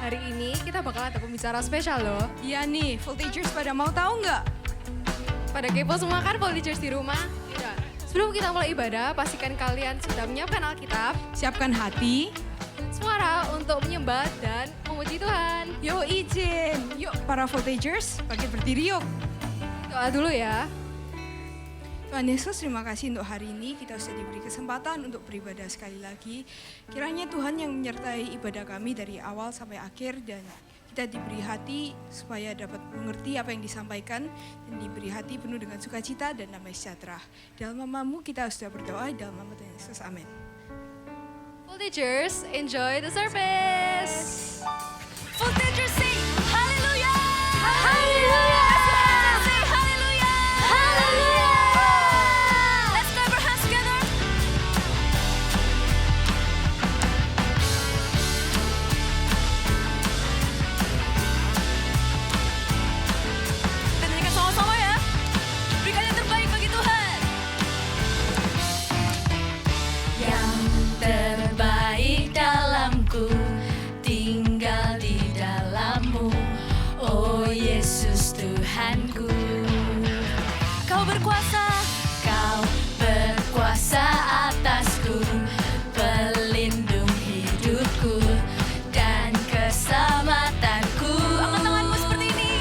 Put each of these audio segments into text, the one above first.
Hari ini kita bakal ada pembicara spesial loh. Iya nih, Voltagers pada mau tahu nggak? Pada kepo semua kan Voltagers di rumah? Ya. Sebelum kita mulai ibadah, pastikan kalian sudah menyiapkan Alkitab, Siapkan hati. suara untuk menyembah dan memuji Tuhan. Yuk izin, yuk para Voltagers, bangkit berdiri yuk. Doa dulu ya. Tuhan Yesus, terima kasih untuk hari ini kita sudah diberi kesempatan untuk beribadah sekali lagi. Kiranya Tuhan yang menyertai ibadah kami dari awal sampai akhir dan kita diberi hati supaya dapat mengerti apa yang disampaikan dan diberi hati penuh dengan sukacita dan damai sejahtera. Dalam namamu kita sudah berdoa, dalam nama Tuhan Yesus, amin. Voltagers, enjoy the service. Voltagers sing hallelujah. Hallelujah. Say hallelujah. Hallelujah. Let's clap our hands together. Kita nyanyikan sama-sama ya. Berikan yang terbaik bagi Tuhan. Yang terbaik dalamku tinggal di dalammu, oh Yesus Tuhanku. Kau berkuasa atasku, pelindung hidupku dan keselamatanku. Angkat tanganmu seperti ini.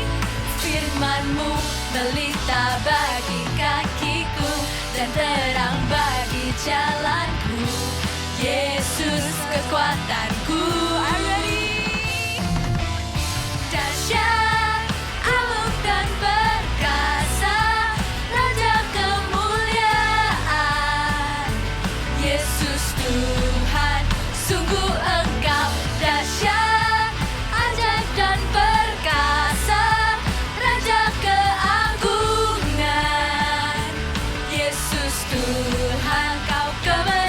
Firman-Mu pelita bagi kakiku dan terang bagi jalanku. Yesus kekuatanku. Are you ready? Dahsyat, amuk dan perkasa, Raja kemuliaan. Yesus Tuhan, sungguh Engkau dahsyat, ajaib dan perkasa, Raja keagungan. Yesus Tuhan, Kau kebenaran.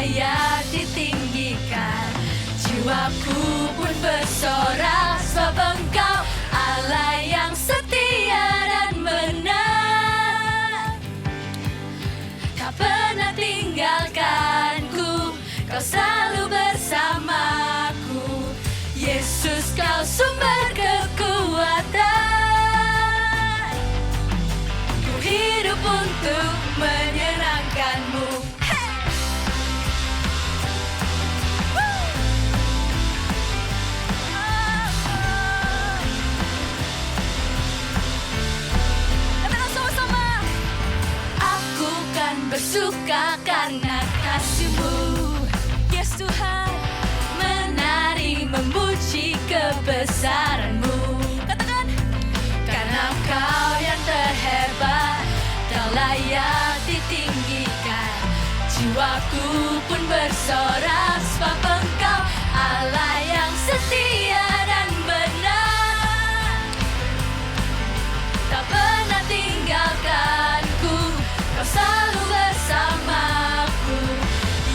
layak ditinggikan. Jiwaku pun bersorak sebab Engkau Allah yang setia dan benar. Tak pernah tinggalkanku, Kau selalu bersamaku. Yesus, Kau sumber kekuatan. Ku hidup untuk menyenangkan-Mu. Katakan sama-sama. Aku kan bersuka karena kasih-Mu, Yes Tuhan. Menari memuji kebesaran-Mu. Katakan, karena Kau yang terhebat, tak layak ditinggikan. Jiwaku pun bersorak sebab Engkau Allah yang setia dan benar. Tak pernah tinggalkanku, Kau selalu bersamaku.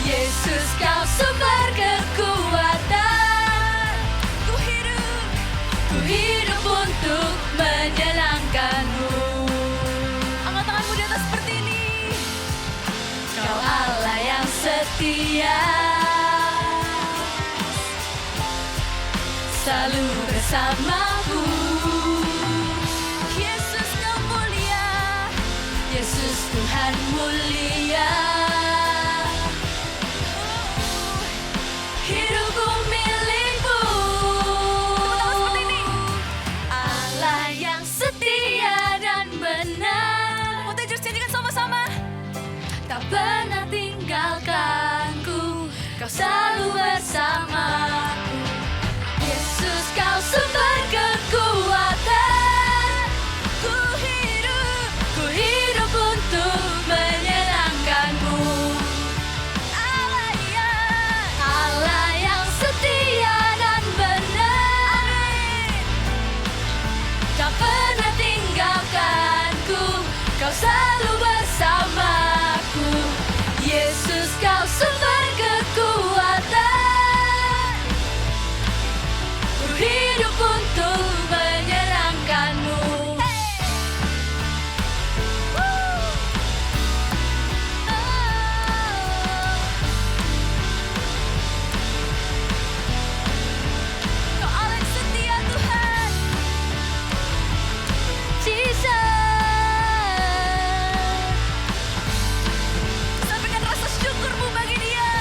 Yesus, Kau sumber kekuatan. Ku hidup untuk menyenangkan-Mu. Angkat tanganmu di atas seperti ini. Kau Allah yang setia, selalu bersamaku. Yesus, Kau mulia, Yesus Tuhan mulia. Hidupku milik-Mu. Seperti ini. Allah yang setia dan benar. Mau Teenagers nyanyikan sama-sama. Tak pernah tinggalkanku, Kau selalu bersamaku. Yesus, Kau sumber kekuatan. Ku hidup untuk menyenangkan-Mu. Allah yang setia dan benar. Amin. Tak pernah tinggalkanku, Kau selalu bersamaku. Yesus, Kau sumber kekuatan. Ku hidup untuk menyenangkan-Mu. Kau Allah yang setia Tuhan. Jesus. Sampaikan rasa syukurmu bagi Dia.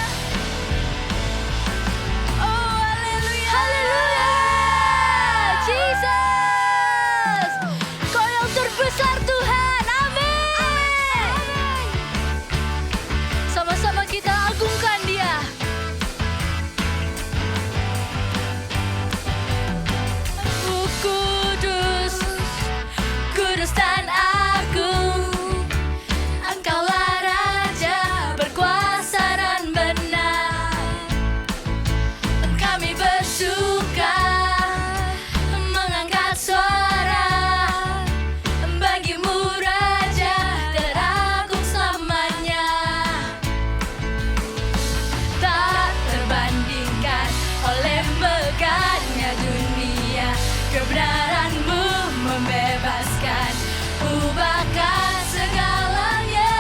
Oh, haleluya. Haleluya. Jesus. Kau yang terbesar Tuhan. Amin. Sama-sama kita agungkan Dia. Kudus, kudus dan agung, Engkaulah Raja berkuasa dan benar. Kami bersuka mengangkat suara bagi-Mu, Raja teragung selamanya. Tak terbandingkan oleh megahnya dunia. Kebenaran-Mu membebaskan, ubahkan segalanya.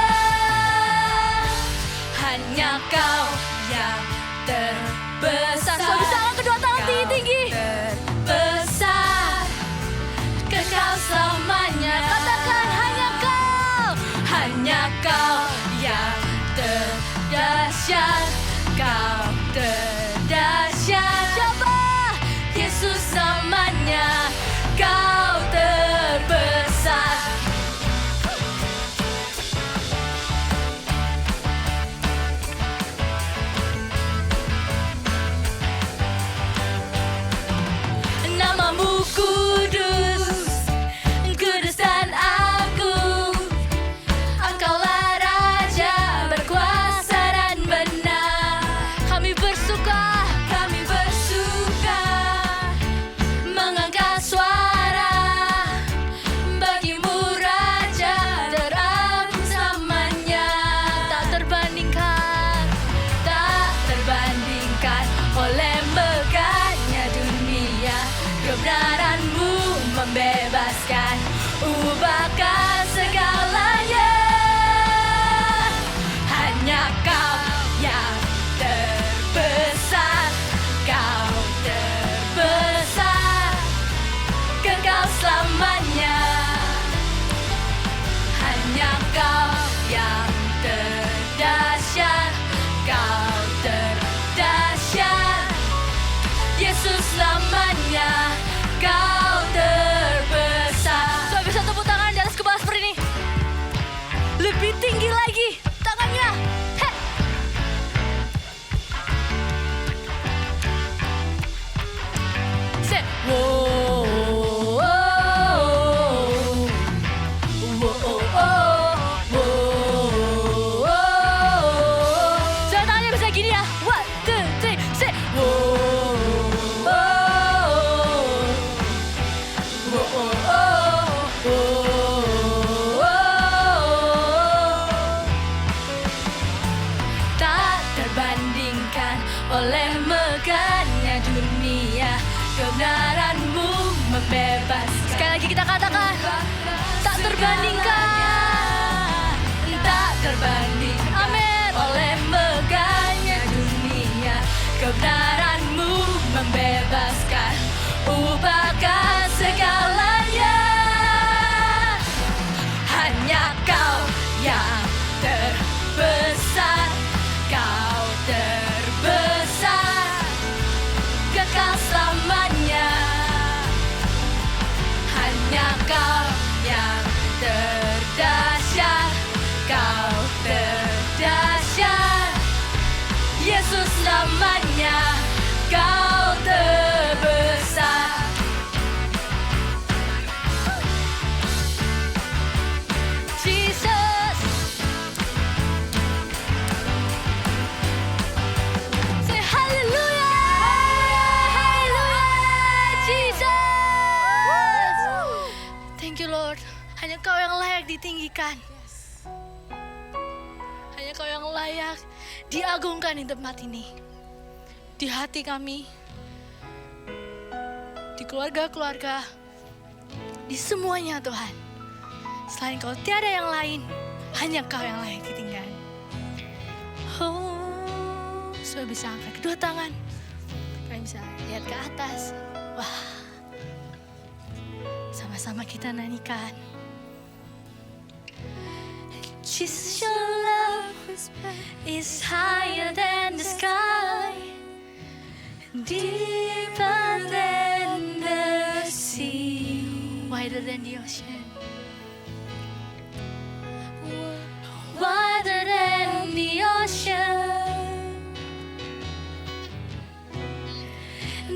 Hanya Kau yang terbesar. Kau bisa angkat kedua tangan tinggi-tinggi. Terbesar, kekal selamanya. Katakan, hanya Kau. Hanya Kau yang terdahsyat. Kau terdahsyat. Siapa? Yesus namanya. Kau terbesar. Nama-Mu kudus, kudus dan agung. Engkaulah Raja berkuasa dan benar. Kau terbesar. Coba bisa tepuk tangan di atas kepala seperti ini. Lebih tinggi lagi tangannya. Hei. Say, wow, wow, wow, wow, wow. Coba tangannya bisa gini ya. 1, 2, 3, say, wow, wow, tak terbandingkan oleh megahnya dunia, kebenaranmu membebaskan. Sekali lagi kita katakan, tak terbandingkan, tak terbandingkan. Amin. Oleh megahnya dunia, kebenaranmu membebaskan, ubahkan segalanya. Hanya kau yang terbesar, kau terbesar, kekal selamanya. Hanya kau yang terdahsyat, kau terdahsyat, Yesus namanya, kau terbesar. Jesus. Say hallelujah. Hallelujah. Jesus. Thank you Lord. Hanya kau yang layak ditinggikan. Hanya kau yang layak diagungkan di tempat ini. Di hati kami. Di keluarga-keluarga. Di semuanya Tuhan. Selain kau tiada yang lain, hanya kau yang layak ditinggikan. Oh, supaya bisa angkat kedua tangan. Kalian bisa lihat ke atas. Wah, sama-sama kita nyanyikan. Jesus, your love is higher than the sky, deeper than the sea, wider than the ocean. Wider than the ocean,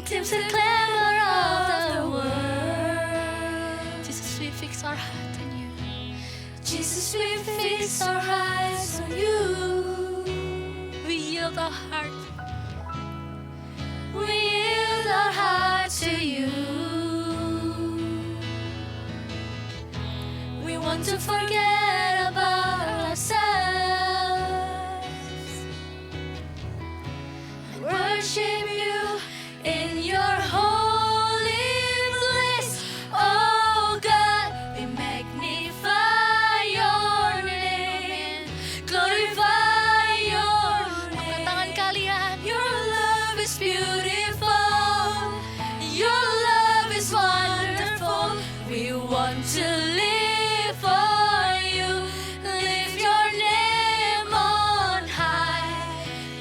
seems the clamor of the world. Jesus, we fix our heart on you. Jesus, we fix our eyes on you. We yield our heart. We yield our heart to you. We want to forget about ourselves and worship you in your holy place. Oh God, we magnify your name, glorify your name. Angkat tangan kalian. Your love is beautiful, your love is wonderful. We want to live for you, lift your name on high.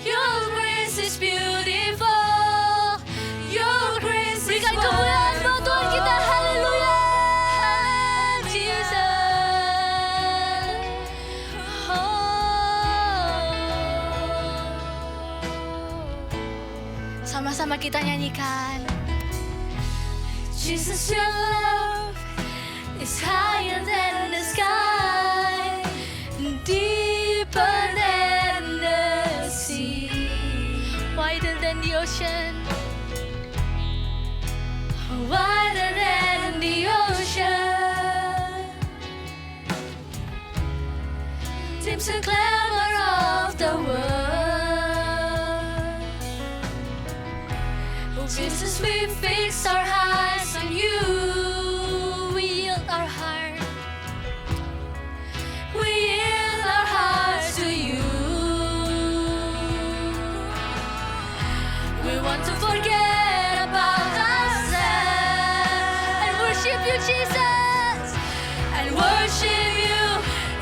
Your grace is beautiful, your grace is wonderful. Berikan kemuliaan buat Tuhan kita, haleluya, Jesus. Sama-sama kita nyanyikan. Jesus, your love is higher than the sky, deeper than the sea, wider than the ocean, wider than the ocean, seems the clamor of the world. Oh Jesus, we fix our eyes on you. We yield our heart. We yield our hearts to you. We want to forget about ourselves and worship you, Jesus, and worship you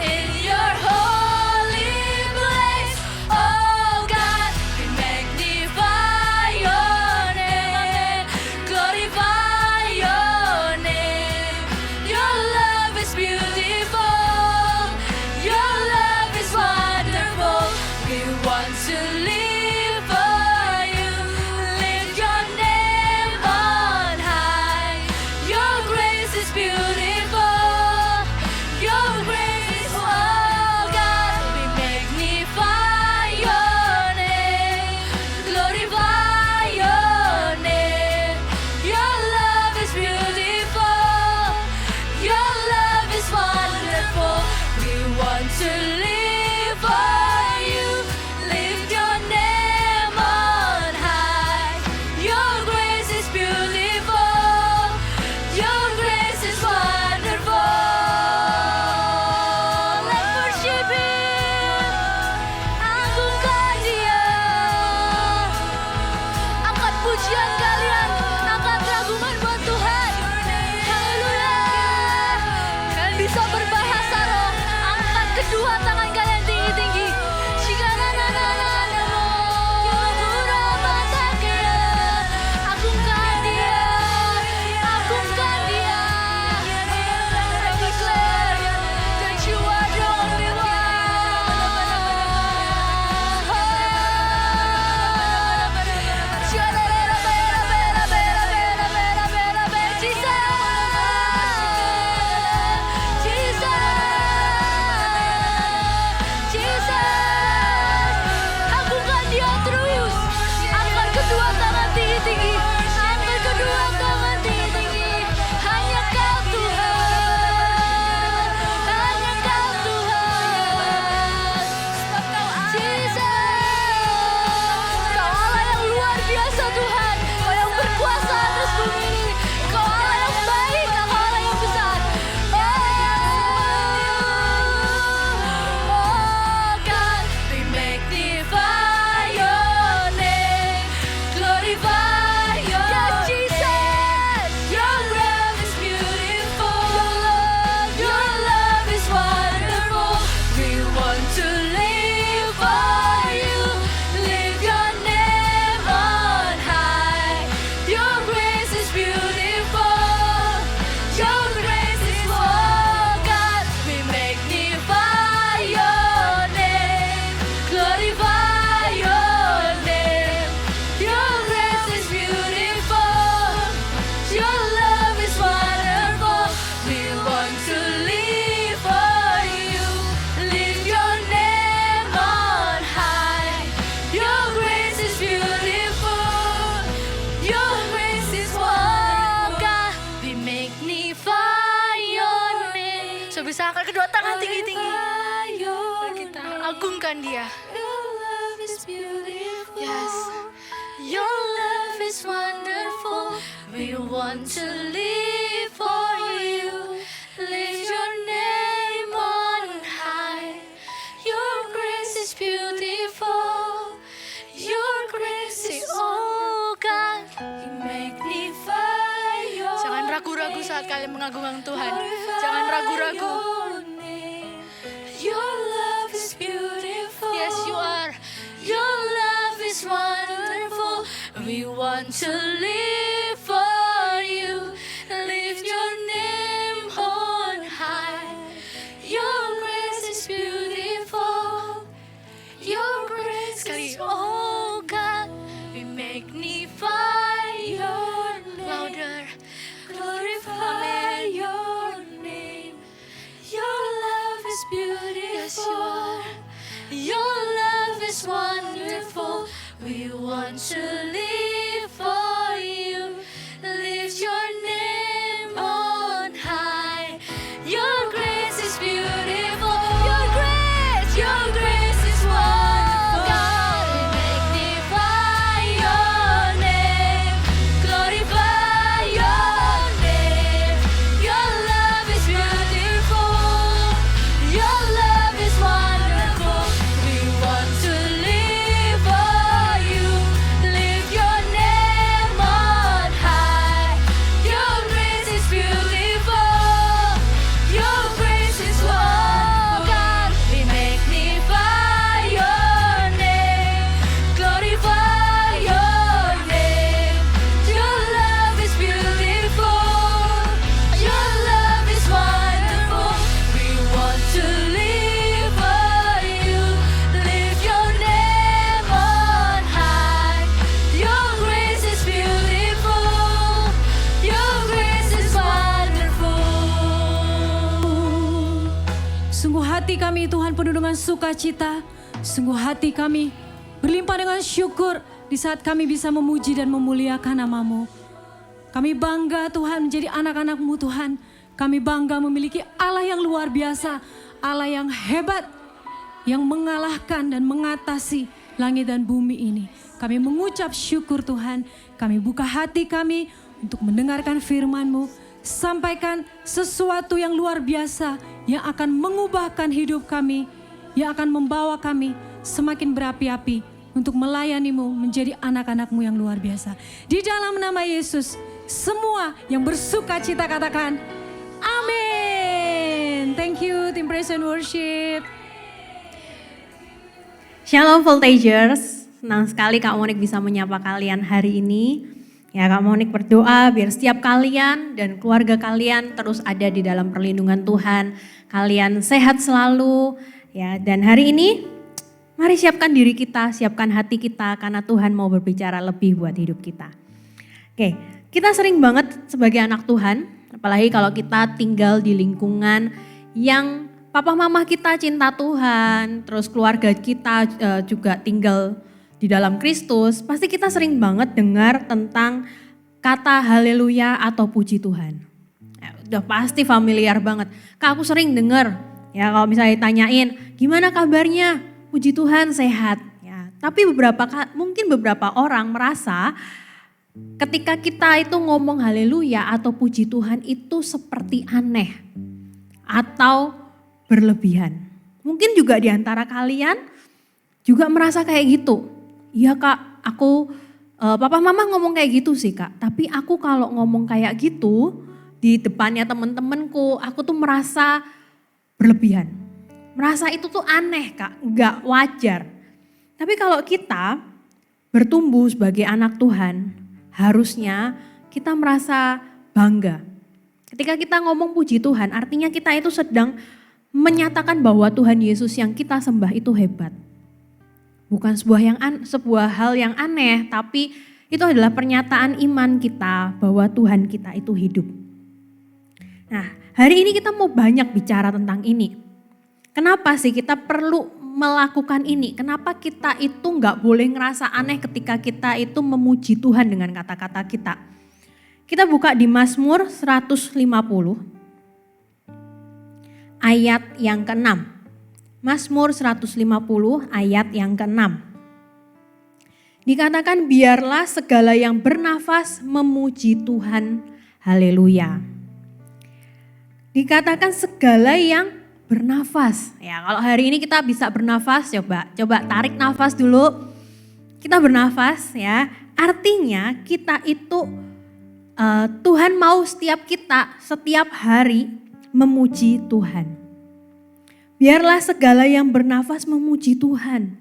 in your holy place. Oh God, we magnify your name, glorify your pujian kalian. Angkat ragungan buat Tuhan. Haleluya. Kalian bisa berbahasa roh. Angkat kedua tangan kalian tinggi-tinggi. Agungkan dia. Agungkan dia. Declare that you are the only Agungkan dia terus. Angkat kedua tangan tinggi-tinggi. Angkat kedua tangan tinggi-tinggi. Hanya Kau Tuhan. Hanya Kau Tuhan. Jesus. Kau Allah yang luar biasa Tuhan. Kau yang berkuasa atas bumi ini. Kau Allah yang baik. Kau Allah yang besar. Oh God, we magnify your name. Glorify your name. Jesus. Your love is beautiful. Your love is wonderful. We want to live for you. Lift your name on high. Your grace is beautiful. Your grace is oh God. We magnify your name. Glorify your name. Your grace is beautiful. Your love is wonderful. We want to live for you. Lift your name on high. Your grace is beautiful. Your grace is oh God. We magnify your name. So bisa angkat kedua tangan tinggi-tinggi. Kita agungkan dia. Your love is beautiful. Yes. Your love is wonderful. We want to live for you. Lift your name on high. Your grace is beautiful. Your grace is oh God. We magnify your Jangan ragu-ragu saat kalian mengagungkan Tuhan. Jangan ragu-ragu. Your love is beautiful. Yes, you are. Your love is wonderful. We want to live for you. Lift your name on high. Your grace is beautiful. Your grace is oh God. We magnify your name. Louder. Glorify your name. Your love is beautiful. Yes, you are. Your love is wonderful. We want to live for you. Lift your name on high. Your grace is beautiful. Your grace is wonderful. God, we magnify your name. Glorify your name. Your love is beautiful. Your love is wonderful. We want to live for you. Lift your name on high. Your grace is beautiful. Your grace is oh God. We magnify your name. Glorify your name. Your love is beautiful. Your love is wonderful. We want to live for you. Lift your name on high. Your grace is beautiful. Your grace is wonderful. Sungguh hati kami Tuhan penuh dengan sukacita. Sungguh hati kami berlimpah dengan syukur di saat kami bisa memuji dan memuliakan nama-Mu. Kami bangga Tuhan menjadi anak-anak-Mu Tuhan. Kami bangga memiliki Allah yang luar biasa. Allah yang hebat. Yang mengalahkan dan mengatasi langit dan bumi ini. Kami mengucap syukur Tuhan. Kami buka hati kami untuk mendengarkan firman-Mu. Sampaikan sesuatu yang luar biasa yang akan mengubahkan hidup kami, yang akan membawa kami semakin berapi-api untuk melayanimu, menjadi anak-anakmu yang luar biasa. Di dalam nama Yesus, semua yang bersuka cita katakan, amin. Thank you tim Praise and Worship. Shalom Voltagers, senang sekali Kak Monik bisa menyapa kalian hari ini. Ya, Kak Monik berdoa biar setiap kalian dan keluarga kalian terus ada di dalam perlindungan Tuhan. Kalian sehat selalu. Ya, dan hari ini mari siapkan diri kita, siapkan hati kita karena Tuhan mau berbicara lebih buat hidup kita. Oke, kita sering banget sebagai anak Tuhan, apalagi kalau kita tinggal di lingkungan yang papa mama kita cinta Tuhan, terus keluarga kita juga tinggal di dalam Kristus, pasti kita sering banget dengar tentang kata haleluya atau puji Tuhan. Ya, udah pasti familiar banget. Kak, aku sering dengar, ya kalau misalnya ditanyain, gimana kabarnya? Puji Tuhan sehat. Ya, tapi mungkin beberapa orang merasa ketika kita itu ngomong haleluya atau puji Tuhan itu seperti aneh atau berlebihan. Mungkin juga di antara kalian juga merasa kayak gitu. Iya Kak, papa mama ngomong kayak gitu sih Kak. Tapi aku kalau ngomong kayak gitu di depannya temen-temenku, aku tuh merasa berlebihan. Merasa itu tuh aneh Kak, gak wajar. Tapi kalau kita bertumbuh sebagai anak Tuhan, harusnya kita merasa bangga. Ketika kita ngomong puji Tuhan, artinya kita itu sedang menyatakan bahwa Tuhan Yesus yang kita sembah itu hebat. Bukan sebuah hal yang aneh, tapi itu adalah pernyataan iman kita bahwa Tuhan kita itu hidup. Nah, hari ini kita mau banyak bicara tentang ini. Kenapa sih kita perlu melakukan ini? Kenapa kita itu nggak boleh ngerasa aneh ketika kita itu memuji Tuhan dengan kata-kata kita? Kita buka di Mazmur 150 ayat yang ke-6. Mazmur 150 ayat yang ke-6. Dikatakan biarlah segala yang bernafas memuji Tuhan. Haleluya. Dikatakan segala yang bernafas. Ya, kalau hari ini kita bisa bernafas, coba tarik nafas dulu. Kita bernafas ya. Artinya kita itu Tuhan mau setiap hari memuji Tuhan. Biarlah segala yang bernafas memuji Tuhan.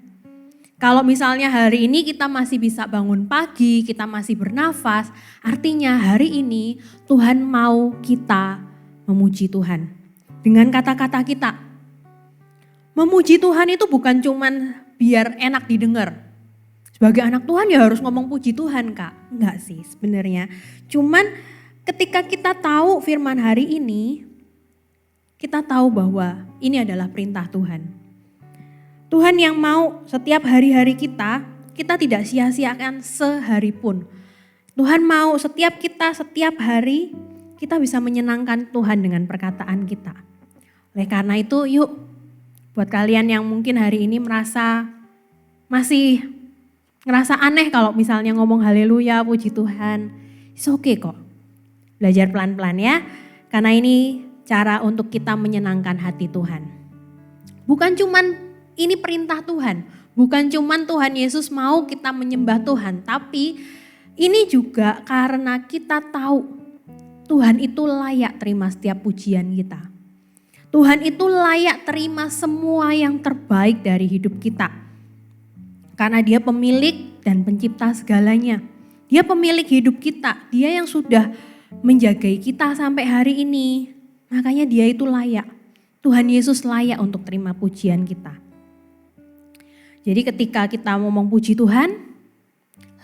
Kalau misalnya hari ini kita masih bisa bangun pagi, kita masih bernafas, artinya hari ini Tuhan mau kita memuji Tuhan. Dengan kata-kata kita. Memuji Tuhan itu bukan cuman biar enak didengar. Sebagai anak Tuhan ya harus ngomong puji Tuhan Kak. Enggak sih sebenarnya. Cuman ketika kita tahu firman hari ini, kita tahu bahwa ini adalah perintah Tuhan. Tuhan yang mau setiap hari-hari kita tidak sia-siakan sehari pun. Tuhan mau setiap hari kita bisa menyenangkan Tuhan dengan perkataan kita. Oleh karena itu yuk buat kalian yang mungkin hari ini masih ngerasa aneh kalau misalnya ngomong haleluya, puji Tuhan. It's okay kok. Belajar pelan-pelan ya. Karena ini cara untuk kita menyenangkan hati Tuhan. Bukan cuman ini perintah Tuhan. Bukan cuman Tuhan Yesus mau kita menyembah Tuhan. Tapi ini juga karena kita tahu Tuhan itu layak terima setiap pujian kita. Tuhan itu layak terima semua yang terbaik dari hidup kita. Karena Dia pemilik dan pencipta segalanya. Dia pemilik hidup kita. Dia yang sudah menjagai kita sampai hari ini. Makanya Dia itu layak. Tuhan Yesus layak untuk terima pujian kita. Jadi ketika kita ngomong puji Tuhan,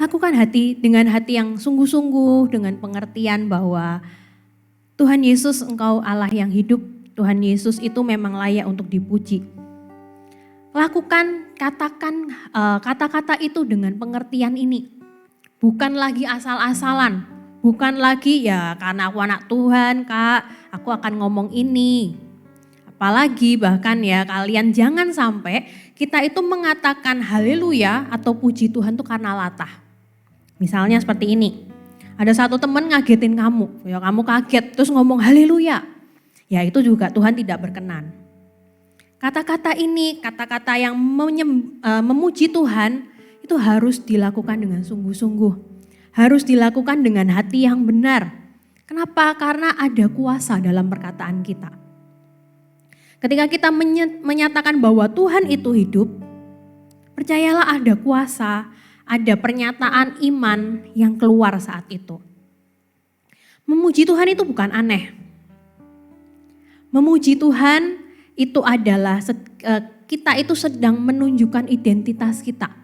lakukan dengan hati yang sungguh-sungguh, dengan pengertian bahwa Tuhan Yesus Engkau Allah yang hidup. Tuhan Yesus itu memang layak untuk dipuji. Katakan kata-kata itu dengan pengertian ini. Bukan lagi asal-asalan. Bukan lagi ya karena aku anak Tuhan Kak, aku akan ngomong ini. Apalagi bahkan ya kalian jangan sampai kita itu mengatakan haleluya atau puji Tuhan itu karena latah. Misalnya seperti ini, ada satu teman ngagetin kamu, ya kamu kaget terus ngomong haleluya. Ya itu juga Tuhan tidak berkenan. Kata-kata ini, kata-kata yang memuji Tuhan itu harus dilakukan dengan sungguh-sungguh. Harus dilakukan dengan hati yang benar. Kenapa? Karena ada kuasa dalam perkataan kita. Ketika kita menyatakan bahwa Tuhan itu hidup, percayalah ada kuasa, ada pernyataan iman yang keluar saat itu. Memuji Tuhan itu bukan aneh. Memuji Tuhan itu adalah kita itu sedang menunjukkan identitas kita.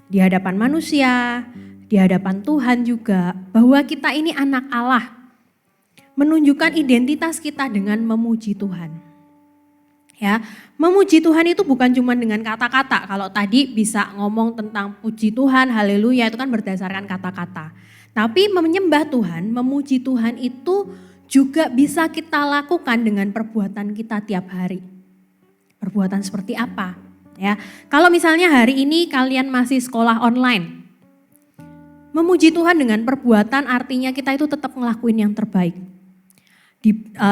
Di hadapan manusia, di hadapan Tuhan juga, bahwa kita ini anak Allah. Menunjukkan identitas kita dengan memuji Tuhan. Ya, memuji Tuhan itu bukan cuma dengan kata-kata. Kalau tadi bisa ngomong tentang puji Tuhan, haleluya, itu kan berdasarkan kata-kata. Tapi menyembah Tuhan, memuji Tuhan itu juga bisa kita lakukan dengan perbuatan kita tiap hari. Perbuatan seperti apa? Ya, kalau misalnya hari ini kalian masih sekolah online, memuji Tuhan dengan perbuatan artinya kita itu tetap ngelakuin yang terbaik.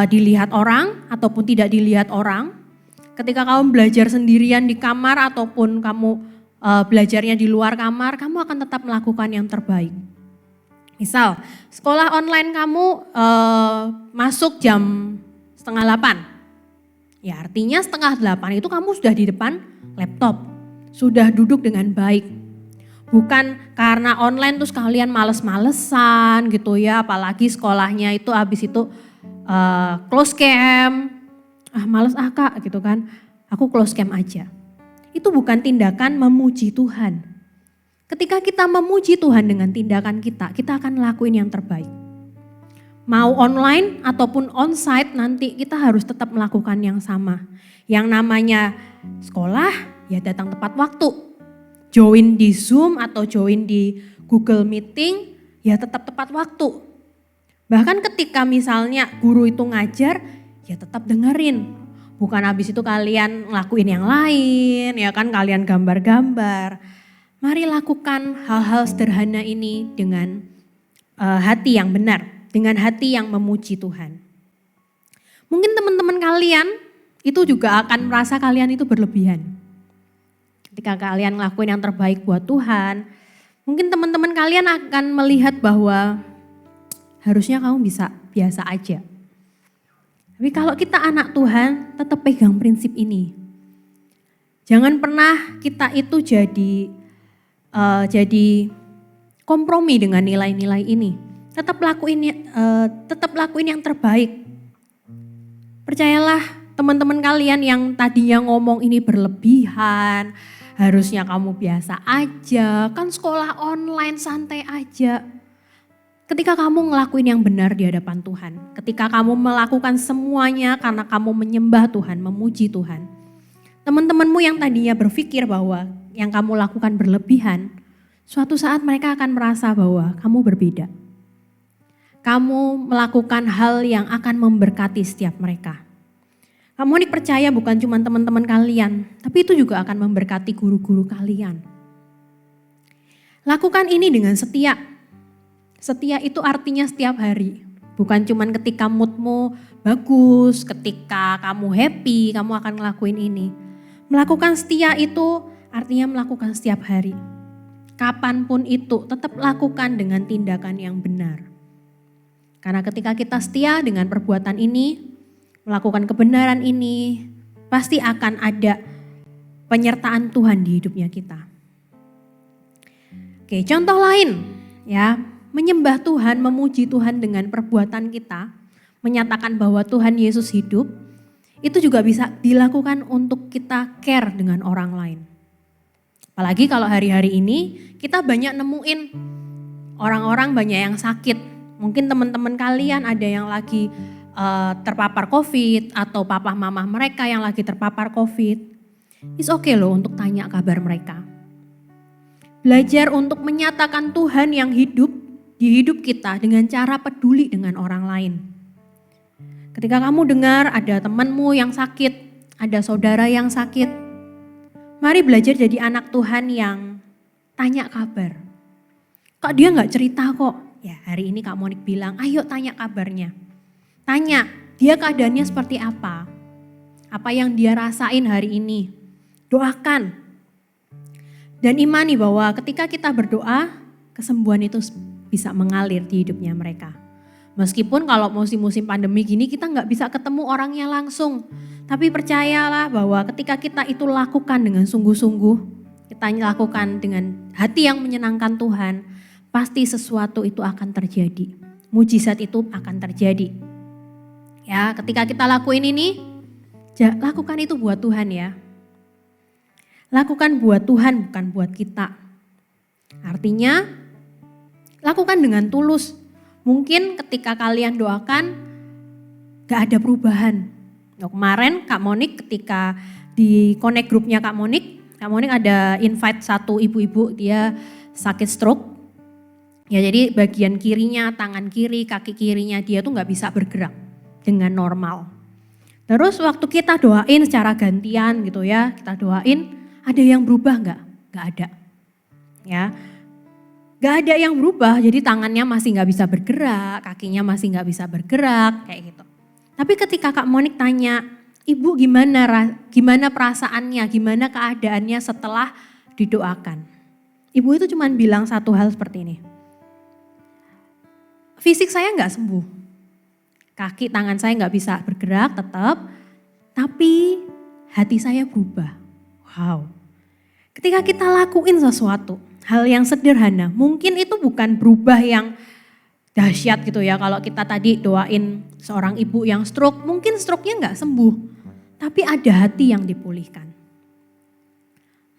Dilihat orang ataupun tidak dilihat orang, ketika kamu belajar sendirian di kamar ataupun kamu belajarnya di luar kamar, kamu akan tetap melakukan yang terbaik. Misal, sekolah online kamu masuk jam 7:30. Ya artinya 7:30 itu kamu sudah di depan laptop, sudah duduk dengan baik. Bukan karena online terus kalian males-malesan gitu ya, apalagi sekolahnya itu habis itu close cam, males kak gitu kan, aku close cam aja. Itu bukan tindakan memuji Tuhan. Ketika kita memuji Tuhan dengan tindakan kita akan lakuin yang terbaik. Mau online ataupun onsite nanti kita harus tetap melakukan yang sama. Yang namanya sekolah ya datang tepat waktu. Join di Zoom atau join di Google Meeting ya tetap tepat waktu. Bahkan ketika misalnya guru itu ngajar ya tetap dengerin. Bukan habis itu kalian ngelakuin yang lain ya kan, kalian gambar-gambar. Mari lakukan hal-hal sederhana ini dengan hati yang benar. Dengan hati yang memuji Tuhan. Mungkin teman-teman kalian itu juga akan merasa kalian itu berlebihan. Ketika kalian ngelakuin yang terbaik buat Tuhan, mungkin teman-teman kalian akan melihat bahwa harusnya kamu bisa biasa aja. Tapi kalau kita anak Tuhan, tetap pegang prinsip ini. Jangan pernah kita itu jadi kompromi dengan nilai-nilai ini. Tetap lakuin yang terbaik. Percayalah teman-teman kalian yang tadinya ngomong ini berlebihan, harusnya kamu biasa aja, kan sekolah online santai aja. Ketika kamu ngelakuin yang benar di hadapan Tuhan, ketika kamu melakukan semuanya karena kamu menyembah Tuhan, memuji Tuhan. Teman-temanmu yang tadinya berpikir bahwa yang kamu lakukan berlebihan, suatu saat mereka akan merasa bahwa kamu berbeda. Kamu melakukan hal yang akan memberkati setiap mereka. Kamu ini percaya bukan cuma teman-teman kalian, tapi itu juga akan memberkati guru-guru kalian. Lakukan ini dengan setia. Setia itu artinya setiap hari. Bukan cuma ketika moodmu bagus, ketika kamu happy, kamu akan ngelakuin ini. Melakukan setia itu artinya melakukan setiap hari. Kapanpun itu tetap lakukan dengan tindakan yang benar. Karena ketika kita setia dengan perbuatan ini, melakukan kebenaran ini, pasti akan ada penyertaan Tuhan di hidupnya kita. Oke, contoh lain ya, menyembah Tuhan, memuji Tuhan dengan perbuatan kita, menyatakan bahwa Tuhan Yesus hidup, itu juga bisa dilakukan untuk kita care dengan orang lain. Apalagi kalau hari-hari ini kita banyak nemuin orang-orang banyak yang sakit. Mungkin teman-teman kalian ada yang lagi terpapar COVID atau papa mama mereka yang lagi terpapar COVID. It's okay loh untuk tanya kabar mereka. Belajar untuk menyatakan Tuhan yang hidup di hidup kita dengan cara peduli dengan orang lain. Ketika kamu dengar ada temanmu yang sakit, ada saudara yang sakit, mari belajar jadi anak Tuhan yang tanya kabar. Kok dia gak cerita kok? Ya hari ini Kak Monik bilang, ayo tanya kabarnya. Tanya, dia keadaannya seperti apa? Apa yang dia rasain hari ini? Doakan. Dan imani bahwa ketika kita berdoa, kesembuhan itu bisa mengalir di hidupnya mereka. Meskipun kalau musim-musim pandemi gini kita nggak bisa ketemu orangnya langsung. Tapi percayalah bahwa ketika kita itu lakukan dengan sungguh-sungguh, kita lakukan dengan hati yang menyenangkan Tuhan, pasti sesuatu itu akan terjadi. Mujizat itu akan terjadi. Ya, ketika kita lakuin ini, lakukan itu buat Tuhan ya. Lakukan buat Tuhan, bukan buat kita. Artinya, lakukan dengan tulus. Mungkin ketika kalian doakan, gak ada perubahan. Nah, kemarin Kak Monik ketika di connect grupnya Kak Monik ada invite satu ibu-ibu, dia sakit stroke. Ya jadi bagian kirinya, tangan kiri, kaki kirinya dia tuh gak bisa bergerak dengan normal. Terus waktu kita doain secara gantian gitu ya, kita doain, ada yang berubah gak? Gak ada. Ya. Gak ada yang berubah, jadi tangannya masih gak bisa bergerak, kakinya masih gak bisa bergerak, kayak gitu. Tapi ketika Kak Monik tanya, Ibu gimana perasaannya, gimana keadaannya setelah didoakan? Ibu itu cuma bilang satu hal seperti ini. Fisik saya gak sembuh, kaki tangan saya gak bisa bergerak tetap, tapi hati saya berubah. Wow, ketika kita lakuin sesuatu, hal yang sederhana, mungkin itu bukan berubah yang dahsyat gitu ya. Kalau kita tadi doain seorang ibu yang stroke, mungkin stroke-nya gak sembuh. Tapi ada hati yang dipulihkan.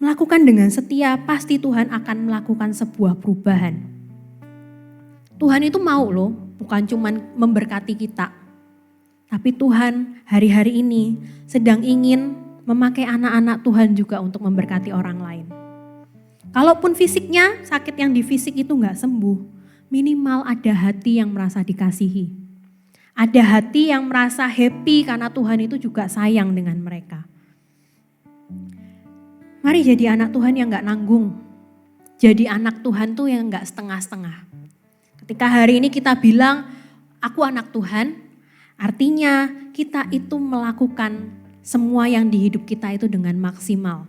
Melakukan dengan setia, pasti Tuhan akan melakukan sebuah perubahan. Tuhan itu mau loh, bukan cuma memberkati kita. Tapi Tuhan hari-hari ini sedang ingin memakai anak-anak Tuhan juga untuk memberkati orang lain. Kalaupun fisiknya, sakit yang di fisik itu gak sembuh, minimal ada hati yang merasa dikasihi. Ada hati yang merasa happy karena Tuhan itu juga sayang dengan mereka. Mari jadi anak Tuhan yang gak nanggung. Jadi anak Tuhan tuh yang gak setengah-setengah. Ketika hari ini kita bilang, aku anak Tuhan, artinya kita itu melakukan semua yang di hidup kita itu dengan maksimal.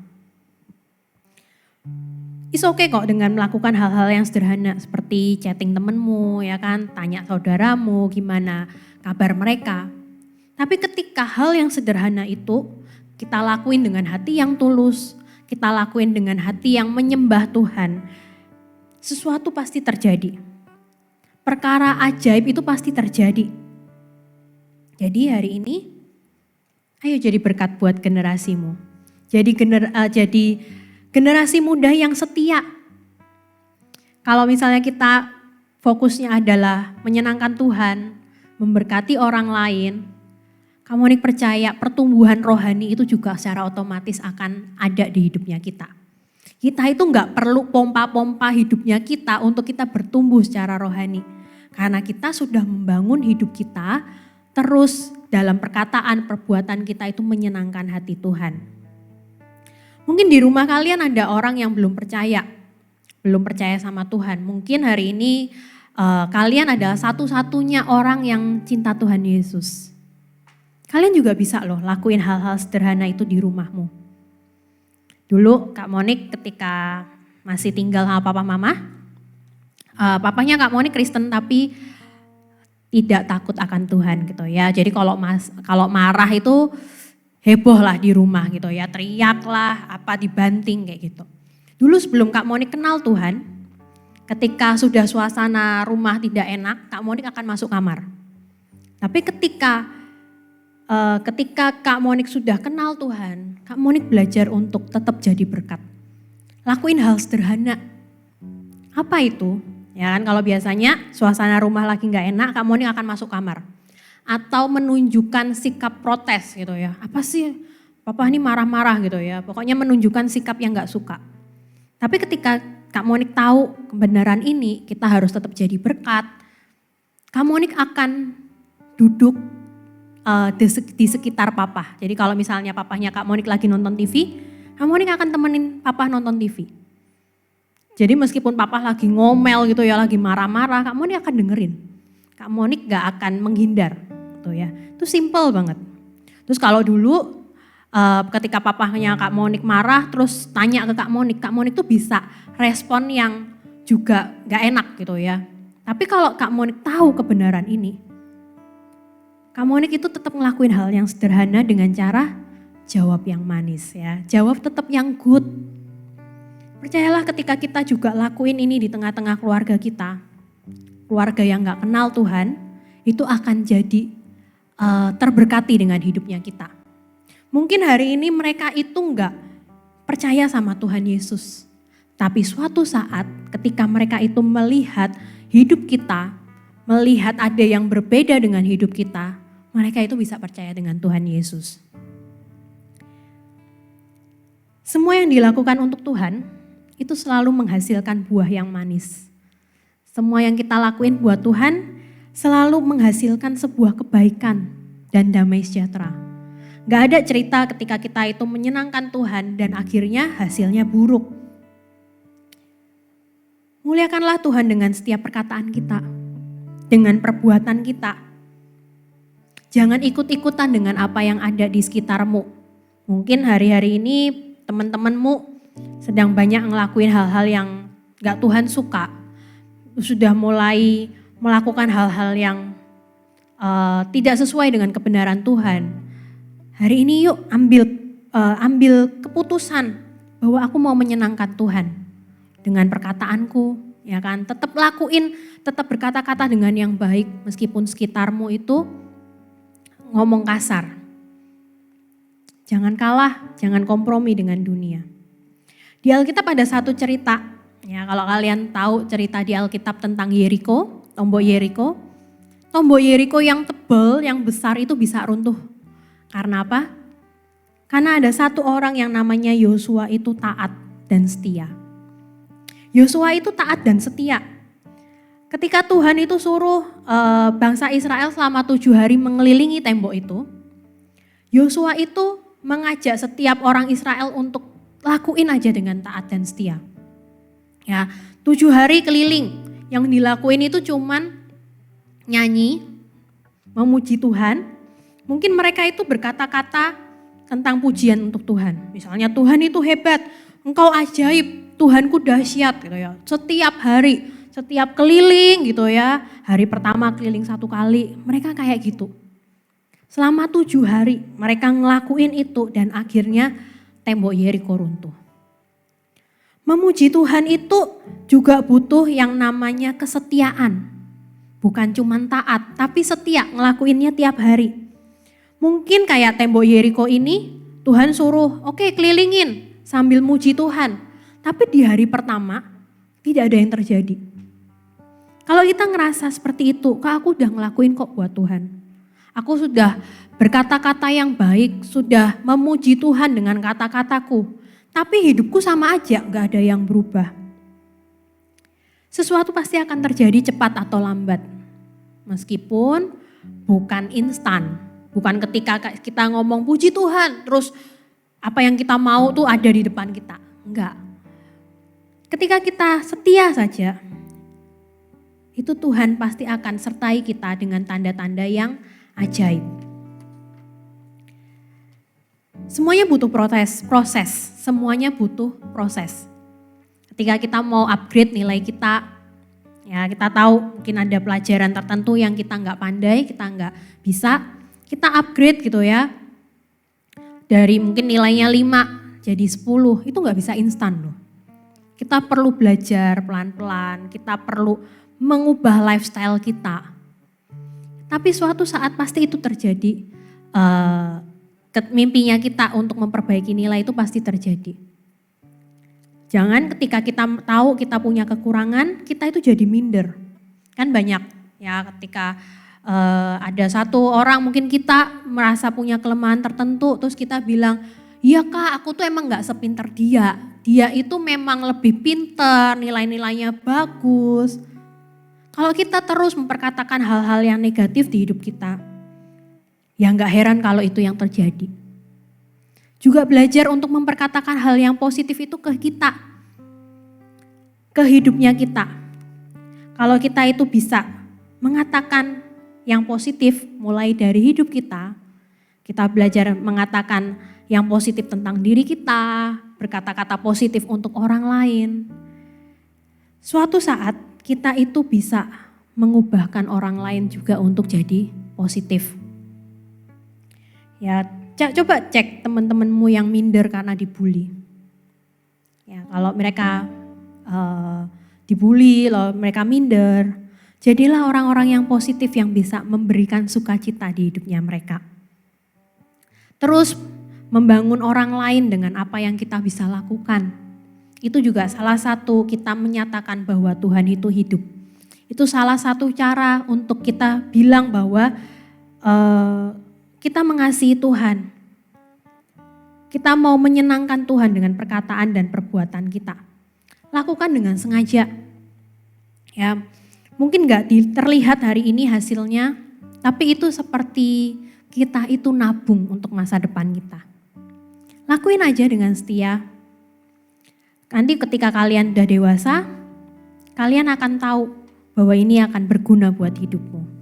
It's okay kok dengan melakukan hal-hal yang sederhana seperti chatting temenmu ya kan, tanya saudaramu gimana kabar mereka. Tapi ketika hal yang sederhana itu kita lakuin dengan hati yang tulus, kita lakuin dengan hati yang menyembah Tuhan, sesuatu pasti terjadi. Perkara ajaib itu pasti terjadi. Jadi hari ini, ayo jadi berkat buat generasimu. Jadi generasi muda yang setia. Kalau misalnya kita fokusnya adalah menyenangkan Tuhan, memberkati orang lain, Kak Monik percaya pertumbuhan rohani itu juga secara otomatis akan ada di hidupnya kita. Kita itu nggak perlu pompa-pompa hidupnya kita untuk kita bertumbuh secara rohani. Karena kita sudah membangun hidup kita terus dalam perkataan, perbuatan kita itu menyenangkan hati Tuhan. Mungkin di rumah kalian ada orang yang belum percaya sama Tuhan. Mungkin hari ini kalian adalah satu-satunya orang yang cinta Tuhan Yesus. Kalian juga bisa loh lakuin hal-hal sederhana itu di rumahmu. Dulu Kak Monik ketika masih tinggal sama papa mama, papanya Kak Monik Kristen tapi tidak takut akan Tuhan gitu ya. Jadi kalau marah itu heboh lah di rumah gitu ya, teriak lah, apa dibanting kayak gitu. Dulu sebelum Kak Monik kenal Tuhan, ketika sudah suasana rumah tidak enak, Kak Monik akan masuk kamar. Tapi ketika Kak Monik sudah kenal Tuhan, Kak Monik belajar untuk tetap jadi berkat. Lakuin hal sederhana. Apa itu? Ya kan kalau biasanya suasana rumah lagi gak enak, Kak Monik akan masuk kamar. Atau menunjukkan sikap protes gitu ya. Apa sih papa ini marah-marah gitu ya. Pokoknya menunjukkan sikap yang gak suka. Tapi ketika Kak Monik tahu kebenaran ini, kita harus tetap jadi berkat. Kak Monik akan duduk di sekitar papa. Jadi kalau misalnya papahnya Kak Monik lagi nonton TV, Kak Monik akan temenin papa nonton TV. Jadi meskipun papa lagi ngomel gitu ya, lagi marah-marah, Kak Monik akan dengerin. Kak Monik gak akan menghindar gitu ya. Itu simple banget. Terus kalau dulu ketika papahnya Kak Monik marah terus tanya ke Kak Monik tuh bisa respon yang juga gak enak gitu ya. Tapi kalau Kak Monik tahu kebenaran ini, Kak Monik itu tetap ngelakuin hal yang sederhana dengan cara jawab yang manis ya. Jawab tetap yang good. Percayalah ketika kita juga lakuin ini di tengah-tengah keluarga kita, keluarga yang gak kenal Tuhan, itu akan jadi terberkati dengan hidupnya kita. Mungkin hari ini mereka itu gak percaya sama Tuhan Yesus. Tapi suatu saat ketika mereka itu melihat hidup kita, melihat ada yang berbeda dengan hidup kita, mereka itu bisa percaya dengan Tuhan Yesus. Semua yang dilakukan untuk Tuhan itu selalu menghasilkan buah yang manis. Semua yang kita lakuin buat Tuhan selalu menghasilkan sebuah kebaikan dan damai sejahtera. Gak ada cerita ketika kita itu menyenangkan Tuhan dan akhirnya hasilnya buruk. Muliakanlah Tuhan dengan setiap perkataan kita, dengan perbuatan kita. Jangan ikut-ikutan dengan apa yang ada di sekitarmu. Mungkin hari-hari ini teman-temanmu sedang banyak ngelakuin hal-hal yang gak Tuhan suka. Sudah mulai melakukan hal-hal yang tidak sesuai dengan kebenaran Tuhan. Hari ini yuk ambil keputusan bahwa aku mau menyenangkan Tuhan dengan perkataanku, ya kan? Tetap lakuin, tetap berkata-kata dengan yang baik meskipun sekitarmu itu ngomong kasar. Jangan kalah, jangan kompromi dengan dunia. Di Alkitab ada satu cerita, ya kalau kalian tahu cerita di Alkitab tentang Yeriko, tombok Yeriko. Tombok Yeriko yang tebal, yang besar itu bisa runtuh. Karena apa? Karena ada satu orang yang namanya Yosua itu taat dan setia. Yosua itu taat dan setia. Ketika Tuhan itu suruh bangsa Israel selama 7 hari mengelilingi tembok itu, Yosua itu mengajak setiap orang Israel untuk lakuin aja dengan taat dan setia. Ya, 7 hari keliling, yang dilakuin itu cuman nyanyi, memuji Tuhan. Mungkin mereka itu berkata-kata tentang pujian untuk Tuhan. Misalnya Tuhan itu hebat, Engkau ajaib, Tuhanku dahsyat gitu ya. Setiap hari, setiap keliling gitu ya. Hari pertama keliling 1 kali, mereka kayak gitu. Selama 7 hari mereka ngelakuin itu dan akhirnya tembok Yeriko runtuh. Memuji Tuhan itu juga butuh yang namanya kesetiaan. Bukan cuma taat, tapi setia ngelakuinnya tiap hari. Mungkin kayak tembok Yeriko ini, Tuhan suruh, oke, kelilingin sambil muji Tuhan. Tapi di hari pertama, tidak ada yang terjadi. Kalau kita ngerasa seperti itu, Kak aku udah ngelakuin kok buat Tuhan. Aku sudah berkata-kata yang baik, sudah memuji Tuhan dengan kata-kataku. Tapi hidupku sama aja, gak ada yang berubah. Sesuatu pasti akan terjadi cepat atau lambat. Meskipun bukan instan. Bukan ketika kita ngomong puji Tuhan, terus apa yang kita mau tuh ada di depan kita. Enggak. Ketika kita setia saja, itu Tuhan pasti akan sertai kita dengan tanda-tanda yang ajaib. Semuanya butuh proses. Semuanya butuh proses. Ketika kita mau upgrade nilai kita, ya kita tahu mungkin ada pelajaran tertentu yang kita nggak pandai, kita nggak bisa, kita upgrade gitu ya. Dari mungkin nilainya 5 jadi 10, itu nggak bisa instan loh. Kita perlu belajar pelan-pelan, kita perlu mengubah lifestyle kita. Tapi suatu saat pasti itu terjadi, mimpinya kita untuk memperbaiki nilai itu pasti terjadi. Jangan ketika kita tahu kita punya kekurangan, kita itu jadi minder. Kan banyak ya ketika ada satu orang mungkin kita merasa punya kelemahan tertentu, terus kita bilang, iya Kak aku tuh emang gak sepinter dia. Dia itu memang lebih pinter, nilai-nilainya bagus. Kalau kita terus memperkatakan hal-hal yang negatif di hidup kita, ya gak heran kalau itu yang terjadi. Juga belajar untuk memperkatakan hal yang positif itu ke kita, ke hidupnya kita. Kalau kita itu bisa mengatakan yang positif mulai dari hidup kita belajar mengatakan yang positif tentang diri kita, berkata-kata positif untuk orang lain. Suatu saat kita itu bisa mengubahkan orang lain juga untuk jadi positif. Ya, coba cek teman-temanmu yang minder karena dibully. Ya, kalau mereka dibully, kalau mereka minder, jadilah orang-orang yang positif yang bisa memberikan sukacita di hidupnya mereka. Terus membangun orang lain dengan apa yang kita bisa lakukan. Itu juga salah satu kita menyatakan bahwa Tuhan itu hidup. Itu salah satu cara untuk kita bilang bahwa kita mengasihi Tuhan. Kita mau menyenangkan Tuhan dengan perkataan dan perbuatan kita. Lakukan dengan sengaja. Ya, mungkin gak terlihat hari ini hasilnya, tapi itu seperti kita itu nabung untuk masa depan kita. Lakuin aja dengan setia. Nanti ketika kalian udah dewasa, kalian akan tahu bahwa ini akan berguna buat hidupmu.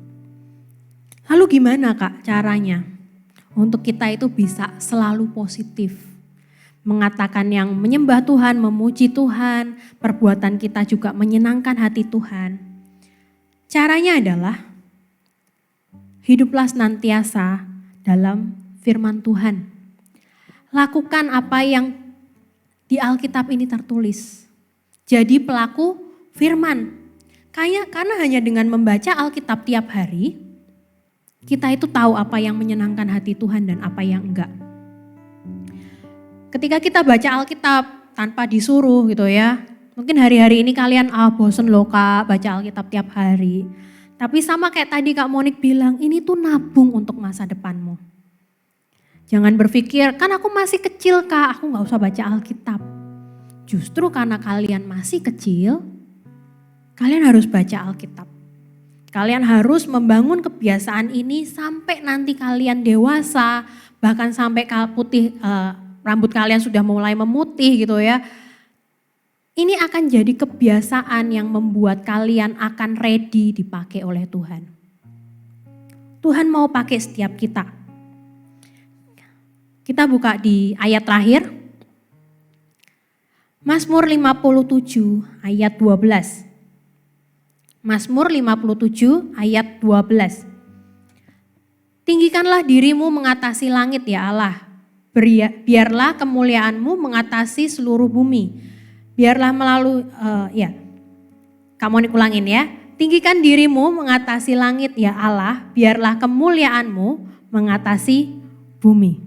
Lalu gimana Kak caranya untuk kita itu bisa selalu positif? Mengatakan yang menyembah Tuhan, memuji Tuhan, perbuatan kita juga menyenangkan hati Tuhan. Caranya adalah hiduplah senantiasa dalam firman Tuhan. Lakukan apa yang di Alkitab ini tertulis. Jadi pelaku firman. Karena hanya dengan membaca Alkitab tiap hari, kita itu tahu apa yang menyenangkan hati Tuhan dan apa yang enggak. Ketika kita baca Alkitab tanpa disuruh gitu ya, mungkin hari-hari ini kalian bosen loh Kak baca Alkitab tiap hari. Tapi sama kayak tadi Kak Monik bilang, ini tuh nabung untuk masa depanmu. Jangan berpikir, kan aku masih kecil Kak, aku gak usah baca Alkitab. Justru karena kalian masih kecil, kalian harus baca Alkitab. Kalian harus membangun kebiasaan ini sampai nanti kalian dewasa, bahkan sampai rambut kalian sudah mulai memutih gitu ya. Ini akan jadi kebiasaan yang membuat kalian akan ready dipakai oleh Tuhan. Tuhan mau pakai setiap kita. Kita buka di ayat terakhir. Mazmur 57 ayat 12. Mazmur 57 ayat 12. Tinggikanlah dirimu mengatasi langit ya Allah. Biarlah kemuliaanmu mengatasi seluruh bumi. Biarlah melalui, kamu ulangin ya. Tinggikan dirimu mengatasi langit ya Allah. Biarlah kemuliaanmu mengatasi bumi.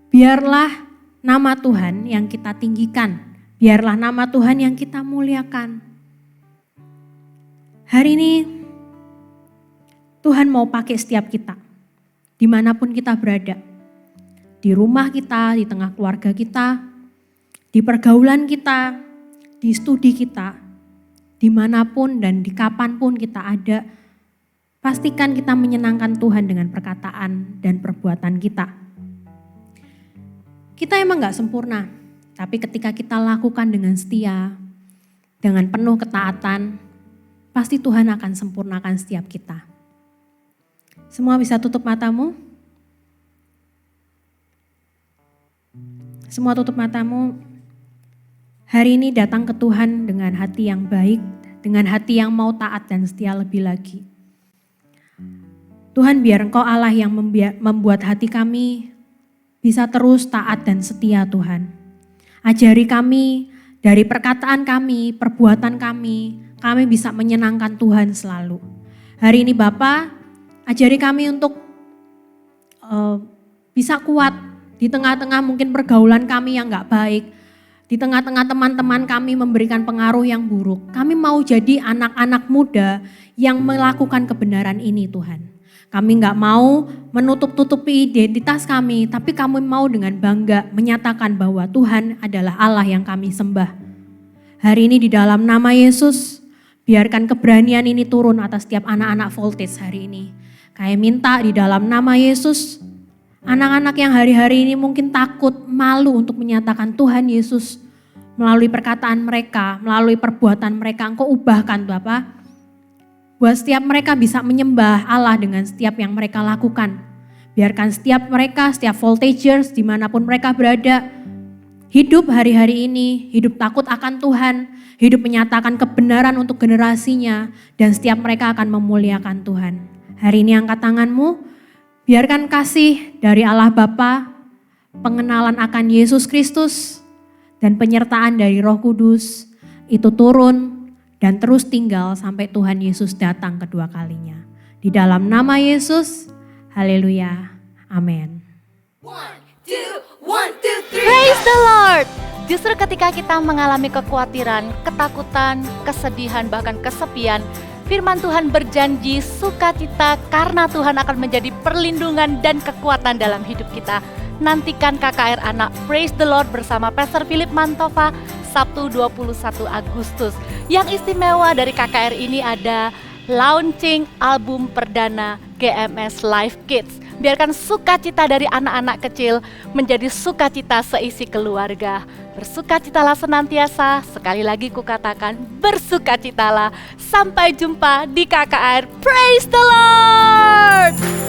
Biarlah nama Tuhan yang kita tinggikan. Biarlah nama Tuhan yang kita muliakan. Hari ini Tuhan mau pakai setiap kita, dimanapun kita berada. Di rumah kita, di tengah keluarga kita, di pergaulan kita, di studi kita, dimanapun dan di kapanpun kita ada. Pastikan kita menyenangkan Tuhan dengan perkataan dan perbuatan kita. Kita emang gak sempurna, tapi ketika kita lakukan dengan setia, dengan penuh ketaatan, pasti Tuhan akan sempurnakan setiap kita. Semua bisa tutup matamu? Semua tutup matamu. Hari ini datang ke Tuhan dengan hati yang baik, dengan hati yang mau taat dan setia lebih lagi. Tuhan, biar Engkau Allah yang membuat hati kami bisa terus taat dan setia Tuhan. Ajari kami dari perkataan kami, perbuatan kami bisa menyenangkan Tuhan selalu. Hari ini Bapa, ajari kami untuk bisa kuat di tengah-tengah mungkin pergaulan kami yang gak baik. Di tengah-tengah teman-teman kami memberikan pengaruh yang buruk. Kami mau jadi anak-anak muda yang melakukan kebenaran ini Tuhan. Kami gak mau menutup-tutupi identitas kami, tapi kami mau dengan bangga menyatakan bahwa Tuhan adalah Allah yang kami sembah. Hari ini di dalam nama Yesus, biarkan keberanian ini turun atas setiap anak-anak Voltage hari ini. Kami minta di dalam nama Yesus, anak-anak yang hari-hari ini mungkin takut, malu untuk menyatakan Tuhan Yesus. Melalui perkataan mereka, melalui perbuatan mereka, Engkau ubahkan Bapak. Buat setiap mereka bisa menyembah Allah dengan setiap yang mereka lakukan. Biarkan setiap mereka, setiap voltagers dimanapun mereka berada, hidup hari-hari ini, hidup takut akan Tuhan, hidup menyatakan kebenaran untuk generasinya, dan setiap mereka akan memuliakan Tuhan. Hari ini angkat tanganmu, biarkan kasih dari Allah Bapa, pengenalan akan Yesus Kristus, dan penyertaan dari Roh Kudus itu turun dan terus tinggal sampai Tuhan Yesus datang kedua kalinya. Di dalam nama Yesus, haleluya, amin. Praise the Lord. Justru ketika kita mengalami kekhawatiran, ketakutan, kesedihan, bahkan kesepian, firman Tuhan berjanji sukacita karena Tuhan akan menjadi perlindungan dan kekuatan dalam hidup kita. Nantikan KKR Anak Praise the Lord bersama Pastor Philip Mantova Sabtu 21 Agustus. Yang istimewa dari KKR ini ada launching album perdana GMS Live Kids. Biarkan sukacita dari anak-anak kecil menjadi sukacita seisi keluarga. Bersukacitalah senantiasa, sekali lagi kukatakan bersukacitalah. Sampai jumpa di KKR Praise the Lord.